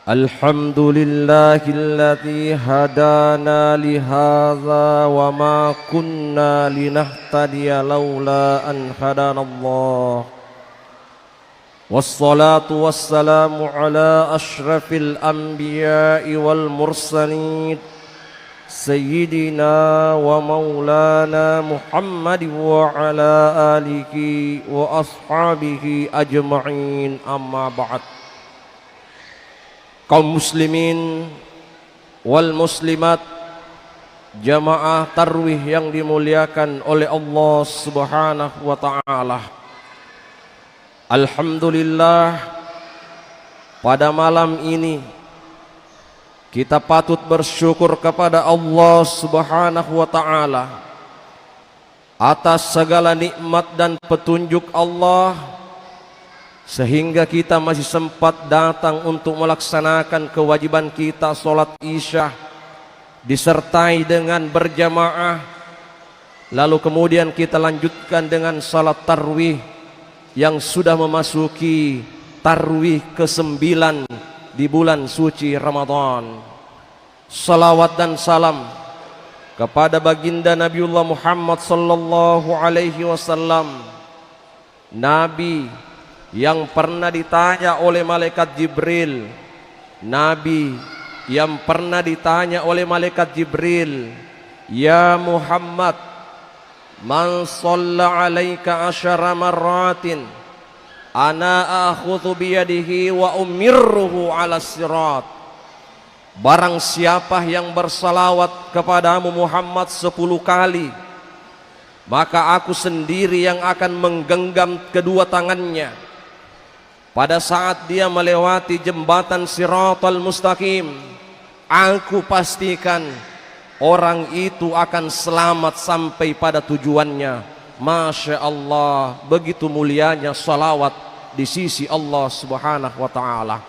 الحمد لله الذي هدانا لهذا وما كنا لنهتدي لولا أن هدانا الله والصلاة والسلام على أشرف الأنبياء والمرسلين سيدنا ومولانا محمد وعلى آله وأصحابه أجمعين أما بعد. Kaum muslimin wal muslimat, jamaah tarwih yang dimuliakan oleh Allah Subhanahu wa taala. Alhamdulillah, pada malam ini kita patut bersyukur kepada Allah Subhanahu wa taala atas segala nikmat dan petunjuk Allah, sehingga kita masih sempat datang untuk melaksanakan kewajiban kita sholat isya disertai dengan berjamaah, lalu kemudian kita lanjutkan dengan salat tarwih yang sudah memasuki tarwih ke-9 di bulan suci Ramadan. Salawat dan salam kepada baginda Nabiullah Muhammad sallallahu alaihi wasallam, Nabi yang pernah ditanya oleh malaikat Jibril, Nabi yang pernah ditanya oleh malaikat Jibril, "Ya Muhammad, man shalla alaika asyara marratin ana akhudhu biyadihi wa umirruhu ala sirat." Barang siapa yang bersalawat kepadamu Muhammad 10 kali, maka aku sendiri yang akan menggenggam kedua tangannya pada saat dia melewati jembatan Siratal Mustaqim. Aku pastikan orang itu akan selamat sampai pada tujuannya. Masya Allah, begitu mulianya salawat di sisi Allah Subhanahu wa ta'ala.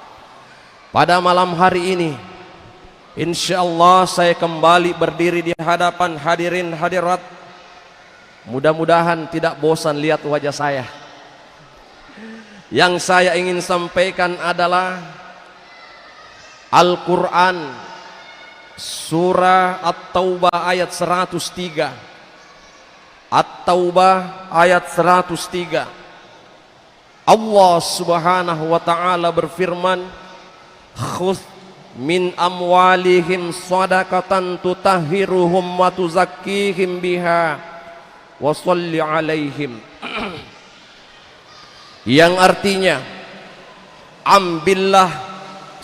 Pada malam hari ini, insya Allah saya kembali berdiri di hadapan hadirin hadirat. Mudah-mudahan tidak bosan lihat wajah saya. Yang saya ingin sampaikan adalah Al-Quran surah At-Taubah ayat 103. At-Taubah ayat 103. Allah Subhanahu wa ta'ala berfirman, "Khudh min amwalihim shadaqatan tutahhiruhum wa tuzakkihim biha wa shalli alaihim." Yang artinya, ambillah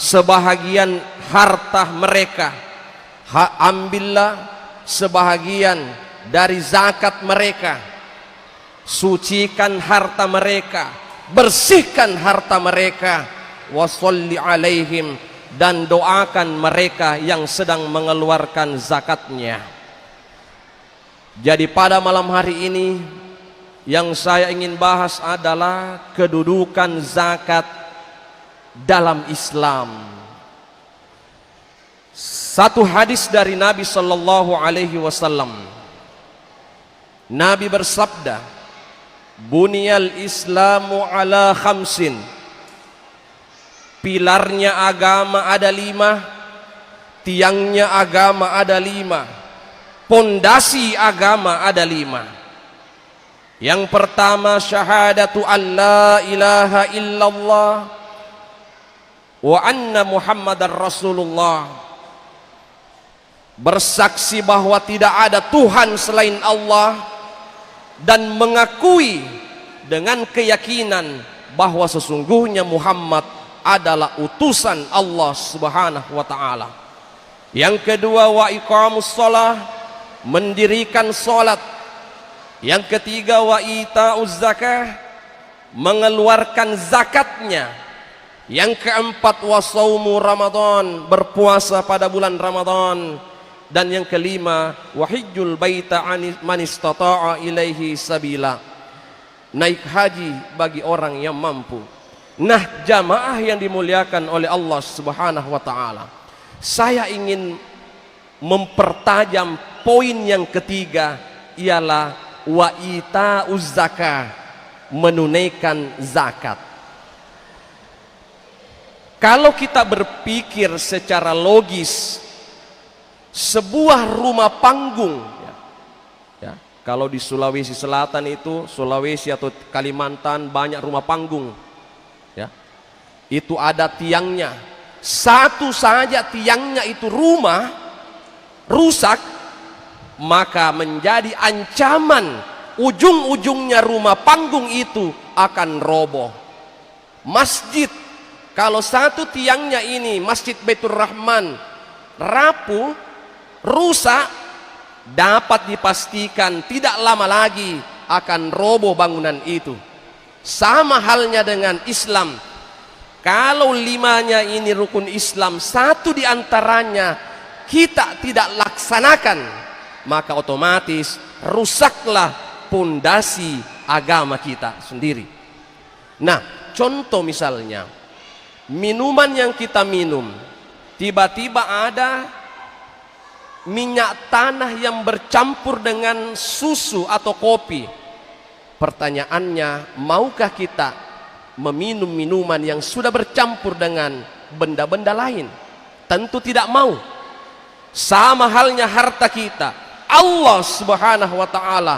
sebahagian harta mereka, ambillah sebahagian dari zakat mereka, sucikan harta mereka, bersihkan harta mereka, washolli alaihim, dan doakan mereka yang sedang mengeluarkan zakatnya. Jadi pada malam hari ini yang saya ingin bahas adalah kedudukan zakat dalam Islam. Satu hadis dari Nabi sallallahu alaihi wasallam. Nabi bersabda, "Buniyal Islamu ala khamsin." Pilarnya agama ada 5, tiangnya agama ada 5, pondasi agama ada 5. Yang pertama, syahadatu an la ilaha illallah wa anna Muhammadar Rasulullah. Bersaksi bahwa tidak ada Tuhan selain Allah dan mengakui dengan keyakinan bahwa sesungguhnya Muhammad adalah utusan Allah Subhanahu wa ta'ala. Yang kedua, wa iqamus shalah, mendirikan salat. Yang ketiga, wa ita'uz zakah, mengeluarkan zakatnya. Yang keempat, wa shaumu Ramadan, berpuasa pada bulan Ramadan. Dan yang kelima, wa hijjul baita man istata'a ilaihi sabila, naik haji bagi orang yang mampu. Nah, jamaah yang dimuliakan oleh Allah Subhanahu wa ta'ala, saya ingin mempertajam poin yang ketiga, ialah wa ita'uz zakah, menunaikan zakat. Kalau kita berpikir secara logis, sebuah rumah panggung, kalau di Sulawesi Selatan itu, Sulawesi atau Kalimantan banyak rumah panggung, itu ada tiangnya. Satu saja tiangnya itu rumah rusak, maka menjadi ancaman ujung-ujungnya rumah panggung itu akan roboh. Masjid, kalau satu tiangnya ini Masjid Baitur Rahman rapuh, rusak, dapat dipastikan tidak lama lagi akan roboh bangunan itu. Sama halnya dengan Islam. Kalau limanya ini rukun Islam, satu diantaranya kita tidak laksanakan, maka otomatis rusaklah pondasi agama kita sendiri. Nah, contoh misalnya, minuman yang kita minum, tiba-tiba ada minyak tanah yang bercampur dengan susu atau kopi. Pertanyaannya, maukah kita meminum minuman yang sudah bercampur dengan benda-benda lain? Tentu tidak mau. Sama halnya harta kita. Allah Subhanahu wa ta'ala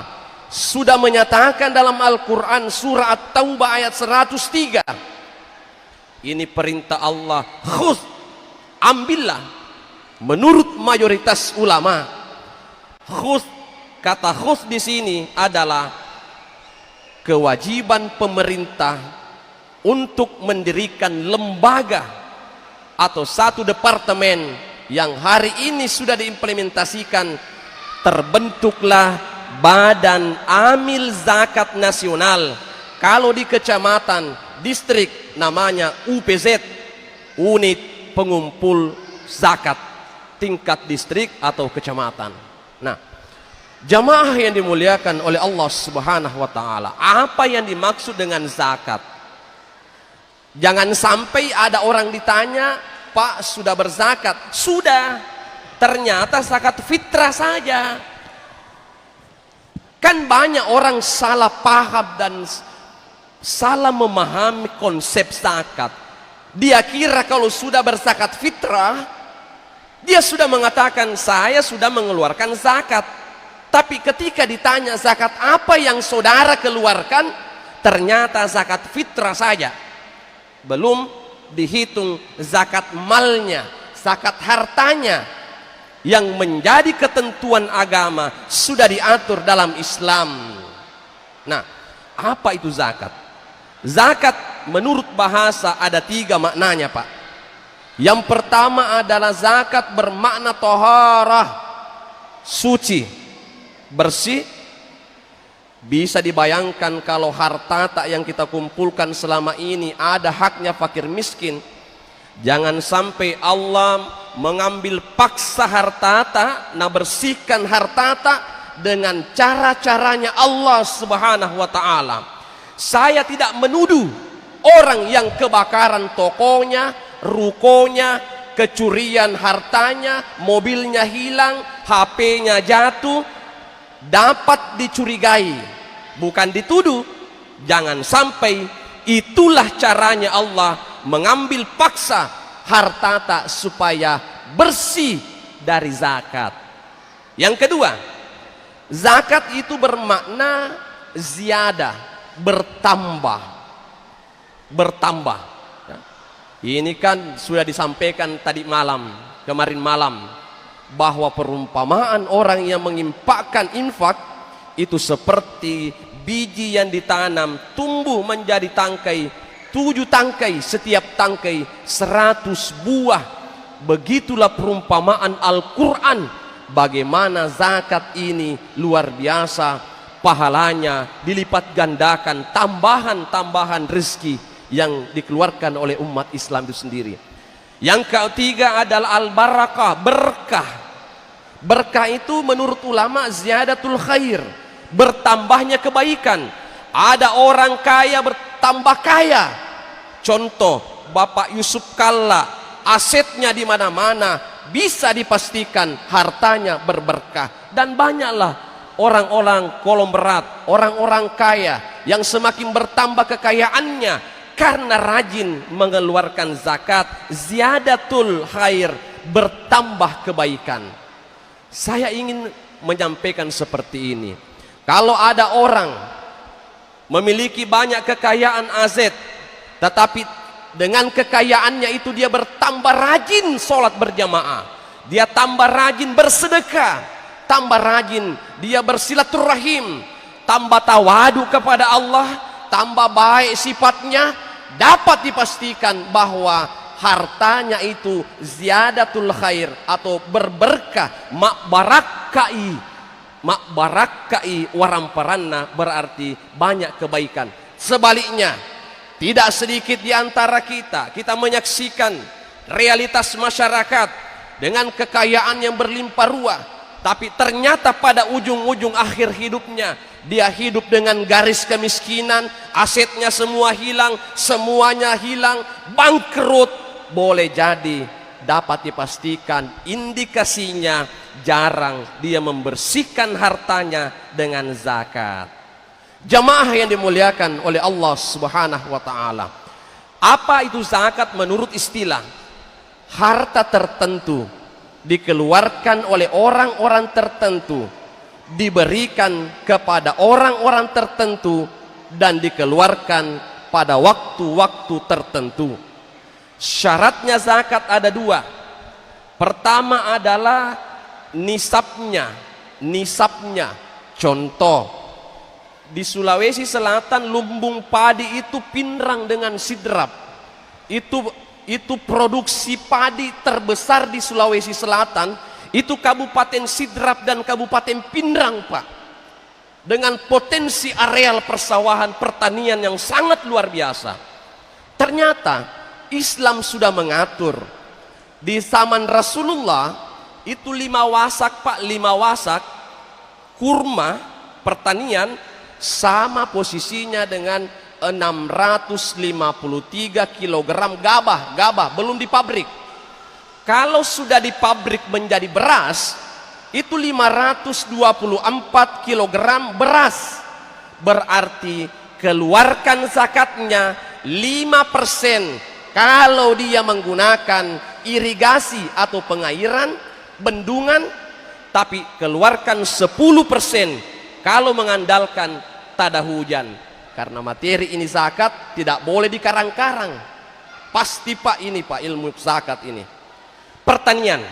sudah menyatakan dalam Al-Quran surah At-Taubah ayat 103. Ini perintah Allah, khudh, ambillah. Menurut mayoritas ulama, khudh, kata khudh di sini adalah kewajiban pemerintah untuk mendirikan lembaga atau satu departemen yang hari ini sudah diimplementasikan. Terbentuklah Badan Amil Zakat Nasional. Kalau di kecamatan, distrik, namanya UPZ, Unit Pengumpul Zakat, tingkat distrik atau kecamatan. Nah, jamaah yang dimuliakan oleh Allah Subhanahu wa ta'ala, apa yang dimaksud dengan zakat? Jangan sampai ada orang ditanya, Pak, sudah berzakat? Sudah. Ternyata zakat fitrah saja. Kan banyak orang salah paham dan salah memahami konsep zakat. Dia kira kalau sudah berzakat fitrah, dia sudah mengatakan saya sudah mengeluarkan zakat. Tapi ketika ditanya zakat apa yang saudara keluarkan, ternyata zakat fitrah saja. Belum dihitung zakat malnya, zakat hartanya, yang menjadi ketentuan agama sudah diatur dalam Islam. Nah, apa itu zakat? Zakat menurut bahasa ada 3 maknanya, Pak. Yang pertama adalah zakat bermakna toharah, suci, bersih. Bisa dibayangkan kalau harta tak yang kita kumpulkan selama ini ada haknya fakir miskin. Jangan sampai Allah mengambil paksa hartata, nah bersihkan hartata dengan cara-caranya Allah Subhanahu wa ta'ala. Saya tidak menuduh orang yang kebakaran tokonya, rukonya, kecurian hartanya, mobilnya hilang, HP-nya jatuh, dapat dicurigai, bukan dituduh. Jangan sampai itulah caranya Allah mengambil paksa hartata supaya bersih dari zakat. Yang kedua, zakat itu bermakna ziyadah, bertambah. Ini kan sudah disampaikan kemarin malam, bahwa perumpamaan orang yang menginfakkan infak itu seperti biji yang ditanam tumbuh menjadi tangkai, 7 tangkai, setiap tangkai 100 buah. Begitulah perumpamaan Al-Quran, bagaimana zakat ini luar biasa pahalanya, dilipat gandakan, tambahan rezeki yang dikeluarkan oleh umat Islam itu sendiri. Yang ketiga adalah al-barakah, berkah. Berkah itu menurut ulama ziyadatul khair, bertambahnya kebaikan. Ada orang kaya bertambah kaya. Contoh Bapak Yusuf Kalla, asetnya di mana-mana, bisa dipastikan hartanya berberkah. Dan banyaklah orang-orang konglomerat, orang-orang kaya yang semakin bertambah kekayaannya, karena rajin mengeluarkan zakat, ziyadatul khair, bertambah kebaikan. Saya ingin menyampaikan seperti ini. Kalau ada orang memiliki banyak kekayaan aset, tetapi dengan kekayaannya itu dia bertambah rajin sholat berjamaah, dia tambah rajin bersedekah, tambah rajin dia bersilaturahim, tambah tawadu kepada Allah, tambah baik sifatnya, dapat dipastikan bahwa hartanya itu ziyadatul khair atau berberkah, mak barakai waramparana, berarti banyak kebaikan. Sebaliknya, tidak sedikit di antara kita menyaksikan realitas masyarakat dengan kekayaan yang berlimpah ruah, tapi ternyata pada ujung-ujung akhir hidupnya dia hidup dengan garis kemiskinan, asetnya semua hilang, semuanya hilang, bangkrut. Boleh jadi dapat dipastikan indikasinya jarang dia membersihkan hartanya dengan zakat. Jamaah yang dimuliakan oleh Allah Subhanahu wa taala. Apa itu zakat menurut istilah? Harta tertentu dikeluarkan oleh orang-orang tertentu, diberikan kepada orang-orang tertentu, dan dikeluarkan pada waktu-waktu tertentu. Syaratnya zakat ada dua. Pertama adalah nisabnya. Contoh, di Sulawesi Selatan lumbung padi itu pinrang dengan sidrap. Itu produksi padi terbesar di Sulawesi Selatan. Itu Kabupaten Sidrap dan Kabupaten Pinrang, Pak. Dengan potensi areal persawahan pertanian yang sangat luar biasa. Ternyata Islam sudah mengatur. Di zaman Rasulullah itu 5 wasak, Pak, 5 wasak kurma pertanian sama posisinya dengan 653 kg gabah belum di pabrik. Kalau sudah di pabrik menjadi beras, itu 524 kg beras. Berarti keluarkan zakatnya 5%. Kalau dia menggunakan irigasi atau pengairan, bendungan, tapi keluarkan 10% kalau mengandalkan tada hujan. Karena materi ini zakat tidak boleh dikarang-karang. Pasti, Pak, ini Pak, ilmu zakat ini. Pertanian,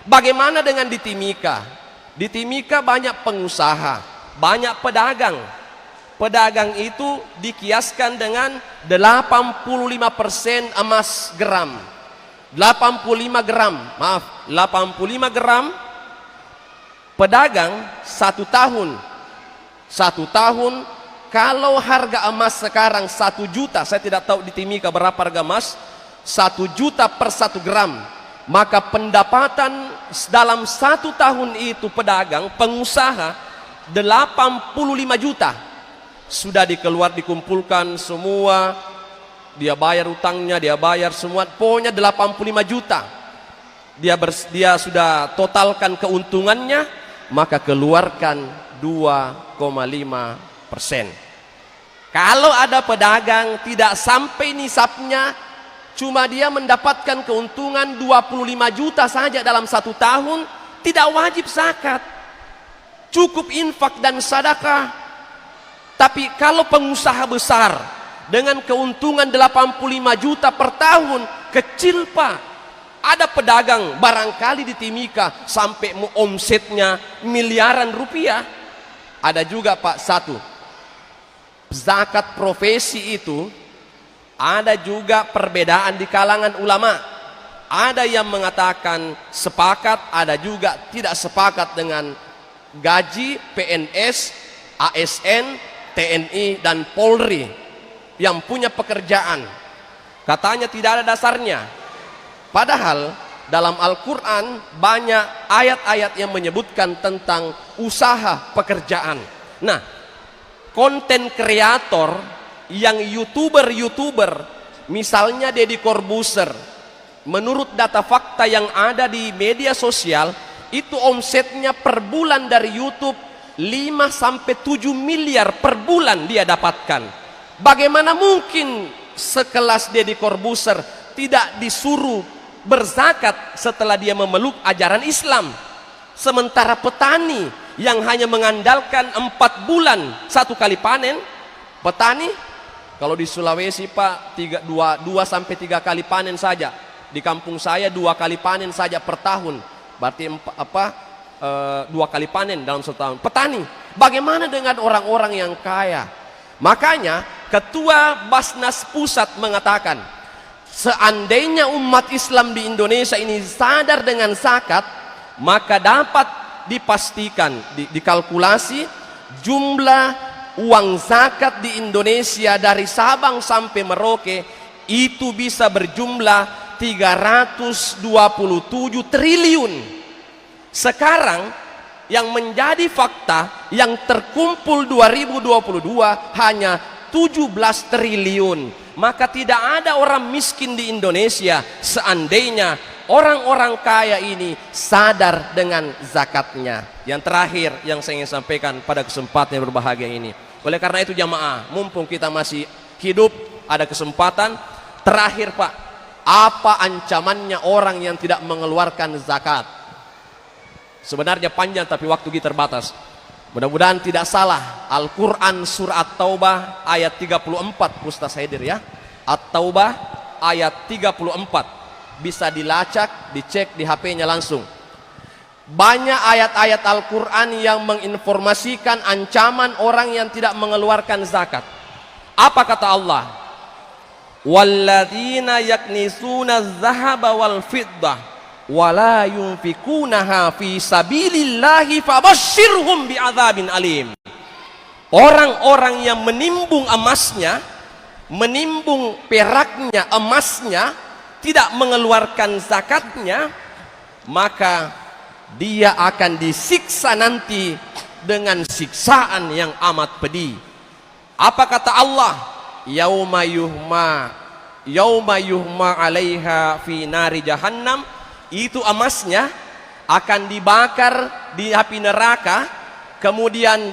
bagaimana dengan di Timika? Di Timika banyak pengusaha, banyak pedagang. Pedagang itu dikiaskan dengan 85% emas gram. 85 gram pedagang 1 tahun. 1 tahun, kalau harga emas sekarang 1 juta, saya tidak tahu di Timika berapa harga emas, 1 juta per 1 gram. Maka pendapatan dalam 1 tahun itu pedagang, pengusaha 85 juta. Sudah dikumpulkan semua, dia bayar utangnya, dia bayar semua, pokoknya 85 juta. Dia sudah totalkan keuntungannya, maka keluarkan 2,5%. Kalau ada pedagang tidak sampai nisabnya, cuma dia mendapatkan keuntungan 25 juta saja dalam 1 tahun, tidak wajib zakat, cukup infak dan sedekah. Tapi kalau pengusaha besar dengan keuntungan 85 juta per tahun, kecil, Pak. Ada pedagang barangkali di Timika sampai omsetnya miliaran rupiah. Ada juga, Pak, satu, zakat profesi itu ada juga perbedaan di kalangan ulama. Ada yang mengatakan sepakat, ada juga tidak sepakat dengan gaji PNS, ASN, TNI dan Polri yang punya pekerjaan. Katanya tidak ada dasarnya. Padahal dalam Al-Quran banyak ayat-ayat yang menyebutkan tentang usaha pekerjaan. Nah, konten kreator yang youtuber, misalnya Deddy Corbuzier, menurut data fakta yang ada di media sosial, itu omsetnya per bulan dari YouTube 5 sampai 7 miliar per bulan dia dapatkan. Bagaimana mungkin sekelas Deddy Corbuzier tidak disuruh berzakat setelah dia memeluk ajaran Islam. Sementara petani yang hanya mengandalkan 4 bulan 1 kali panen, petani kalau di Sulawesi Pak 2 sampai 3 kali panen saja. Di kampung saya 2 kali panen saja per tahun. Berarti 2 kali panen dalam setahun. Petani. Bagaimana dengan orang-orang yang kaya? Makanya Ketua Basnas Pusat mengatakan, seandainya umat Islam di Indonesia ini sadar dengan zakat, maka dapat dipastikan, dikalkulasi jumlah uang zakat di Indonesia dari Sabang sampai Merauke itu bisa berjumlah 327 triliun. Sekarang yang menjadi fakta yang terkumpul 2022 hanya 17 triliun. Maka tidak ada orang miskin di Indonesia seandainya orang-orang kaya ini sadar dengan zakatnya. Yang terakhir yang saya ingin sampaikan pada kesempatan yang berbahagia ini, oleh karena itu jamaah, mumpung kita masih hidup, ada kesempatan. Terakhir Pak, apa ancamannya orang yang tidak mengeluarkan zakat? Sebenarnya panjang tapi waktu kita terbatas. Mudah-mudahan tidak salah. Al-Quran surah At-Taubah ayat 34, Ustaz Haidir ya. At-Taubah ayat 34. Bisa dilacak, dicek di HP-nya langsung. Banyak ayat-ayat Al-Quran yang menginformasikan ancaman orang yang tidak mengeluarkan zakat. Apa kata Allah? Walladzina yaknisuna az-zahaba wal fiddah wala yunfikunaha fi sabilillahi fabashshirhum bi'adzabin alim. Orang-orang yang menimbun emasnya, menimbun peraknya, emasnya, tidak mengeluarkan zakatnya, maka dia akan disiksa nanti dengan siksaan yang amat pedih. Apa kata Allah? Yauma yuhma 'alaiha fi nari jahannam. Itu emasnya akan dibakar di api neraka, kemudian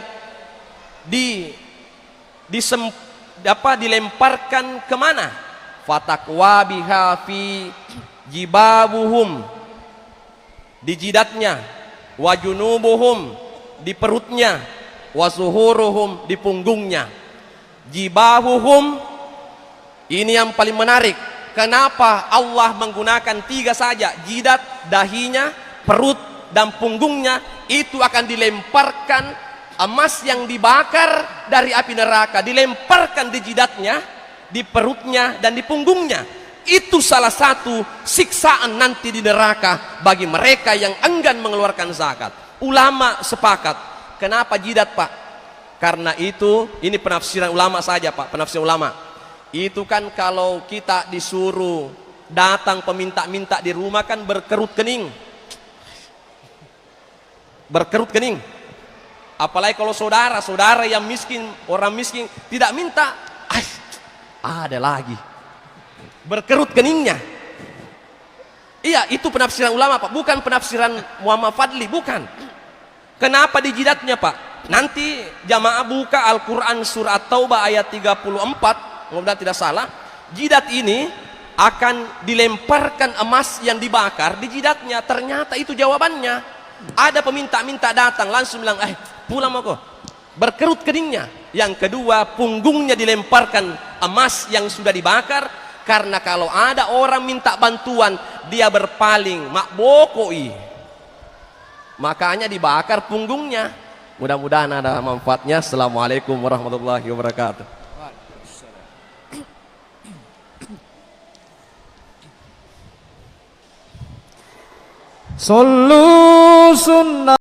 dilemparkan kemana? Fatakwa biha fi jibabuhum, di jidatnya, wajunubuhum, di perutnya, wasuhuruhum, di punggungnya. Jibahuhum, ini yang paling menarik. Kenapa Allah menggunakan 3 saja? Jidat, dahinya, perut, dan punggungnya. Itu akan dilemparkan emas yang dibakar dari api neraka, dilemparkan di jidatnya, di perutnya, dan di punggungnya. Itu salah satu siksaan nanti di neraka bagi mereka yang enggan mengeluarkan zakat. Ulama sepakat. Kenapa jidat Pak? Karena itu, ini penafsiran ulama saja Pak, penafsiran ulama. Itu kan kalau kita disuruh datang peminta-minta di rumah kan berkerut kening. Berkerut kening. Apalagi kalau saudara-saudara yang miskin, orang miskin tidak minta, ada lagi. Berkerut keningnya. Iya, itu penafsiran ulama Pak, bukan penafsiran Muhammad Fadli, bukan. Kenapa di jidatnya Pak? Nanti jamaah buka Al-Quran surah At-Taubah ayat 34. Mudah-mudahan tidak salah. Jidat ini akan dilemparkan emas yang dibakar di jidatnya. Ternyata itu jawabannya. Ada peminta-minta datang langsung bilang, pulang mau kok. Berkerut keningnya. Yang kedua, punggungnya dilemparkan emas yang sudah dibakar. Karena kalau ada orang minta bantuan, dia berpaling, makbokoi. Makanya dibakar punggungnya. Mudah-mudahan ada manfaatnya. Assalamualaikum warahmatullahi wabarakatuh. Sallu sunnah